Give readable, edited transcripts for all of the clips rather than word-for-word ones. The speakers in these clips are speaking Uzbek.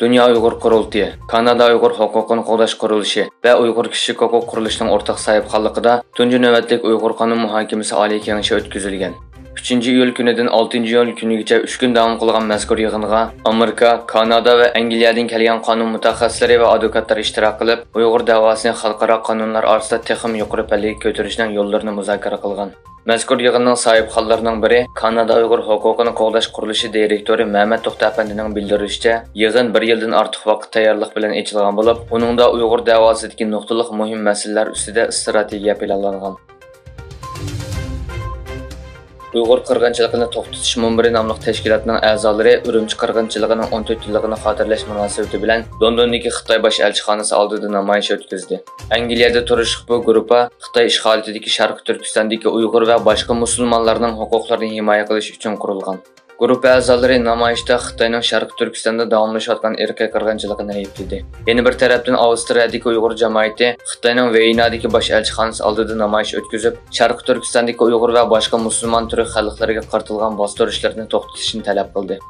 Dünya Uyghur Qurultayı, Kanada Uyghur Huquqini qo'llash qurilishi va Uyghur kishilik huquq qurilishining o'rtaq sahifxonligida tunji navbatlik Uyghur qonun muhokamasi oliy kengashi o'tkazilgan. 3-iyul kunidan 6-iyul kunigacha 3 kun davom qilgan mazkur yig'inga Amerika, Kanada va Angliyadan kelgan qonun mutaxassislari va advokatlar ishtirok qilib, Uyg'ur da'vosini xalqaro qonunlar orasida texim yuqori pallaga ko'tarishning yo'llarini muzokara qilgan. Mazkur yig'inning sohibxonlarining biri Kanada Uyg'ur huquqini qo'llash qurilishi direktori Mehmet To'xta afandining bildirishicha, yig'in 1 yildan ortiq vaqt tayyorlik bilan ochilgan bo'lib, uningda Uyg'ur da'vosidagi nuqtaliq muhim masalalar ustida strategiya planlangan. Uyg'ur qirg'inchiligini to'xtatish munbiri nomli tashkilotning a'zolari Urumchi qirg'inchiligining 14 yilligini xotirlash munosabati bilan Londondagi Xitoy bosh elchixonasi oldida namoyish o'tkazdi. Angliyada turishli bu guruh Xitoy ishg'olotidagi Sharqiy Turkistondagi Uyg'ur va boshqa musulmonlarning huquqlarini himoya qilish uchun qurilgan. Guruh a'zolari namoyishda Xitoyning Sharqiy Turkistonda davomlashayotgan irqiy qirg'inchiligini aybladi. Yana bir tarafdan Avstriyadagi Uyg'ur jamoati Xitoyning Veynadagi bosh elchixonasi oldida namoyish o'tkazib, Sharqiy Turkistondagi Uyg'ur va boshqa musulmon turk xalqlariga qartilgan bostirishlarni to'xtatishni talab qildi.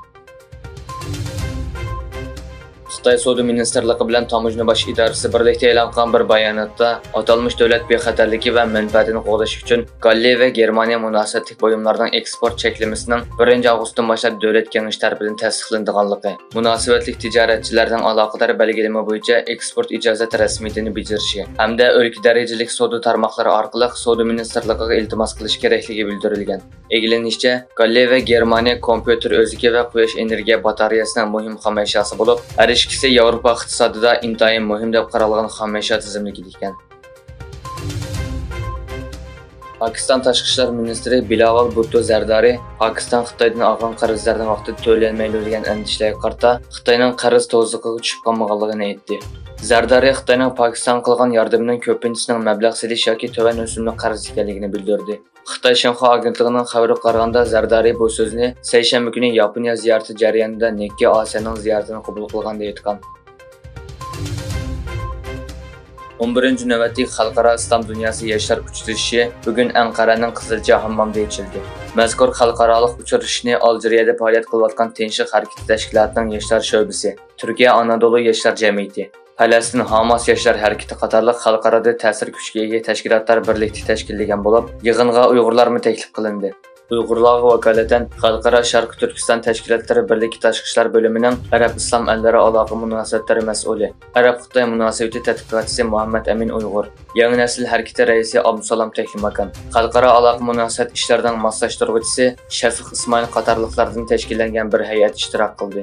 Xitoy Savdo Ministerligi bilan Tamojna bosh idorasi birlikda e'lon qilgan bir bayonotda atalmış davlat bexatarligi va manfaatini qo'llash uchun Galliya va Germaniya munosabatli buyumlarning eksport cheklamasining 1 avgustdan boshlab davlat kengashi tomonidan tasdiqlanganligi, munosabatli tijoratchilarning aloqador belgilama bo'yicha eksport ijozat rasmiyatini bajarishi hamda o'lka darajalik savdo tarmoqlari orqali Savdo Ministerligiga iltimos qilish kerakligi bildirilgan. E'lonlanishicha, Galliya va Germaniya kompyuter o'ziki va quyosh energiya batareyasining muhim xom ashyasi bo'lib, ikisi Yevropa iqtisodida intayin muhim deb qaralgan xom ashyo tizimligida ekan. Pakistan Tashqi ishlar ministri Bilawal Bhutto Zardari Pakistan Xitoydan olgan qarzlarni vaqtida to'lanmaydi degan andishalarga qarata Xitoyning qarz to'zig'iga tushib qolmaganligini aytdi. Zardari Xitoyning Pakistan qilgan yordamining ko'pinchisining mablag' silish yoki to'van o'simli qarz ekanligini bildirdi. Xitoy Shanxi agentligining xabariga qaraganda Zardari bu so'zni seshanba kuni Yaponiya ziyarati jarayonida Nikki Asiyaning ziyoratini qabul qilganda aytgan. 11-navbatlik Xalqaro Islom dunyosi yoshlar uchrashuvi bugun Anqaraning Qizilcha hammomida ochildi. Mazkur xalqaro uchrashuvni Aljeriyada faoliyat qilayotgan Tinchlik harakati tashkilotining yoshlar sho'basi, Turkiya Anadolu yoshlar jamiyati, Falastin Hamas yoshlar harakati qatorliq xalqaro ta'sir kuchiga ega tashkilotlar birlikda tashkillagan bo'lib, yig'inga Uyg'urlarmi taklif qilindi. Uyg'urlarga vakolatan Xalqaro Sharqiy Turkiston tashkilotlari birligi tashqi ishlar bo'limining Arab islom allari aloqa munosabatlari mas'uli, Arab-Xitoy munosabati tadqiqotchisi Muhammad Amin Uyg'ur, yangi nasl harakati raisi Abdusalom Teklimakan, Xalqaro aloqa munosabat ishlarining moslashtiruvchisi Shafiq Ismoil qatorliqlardan tashkillangan bir hay'at ishtirok qildi.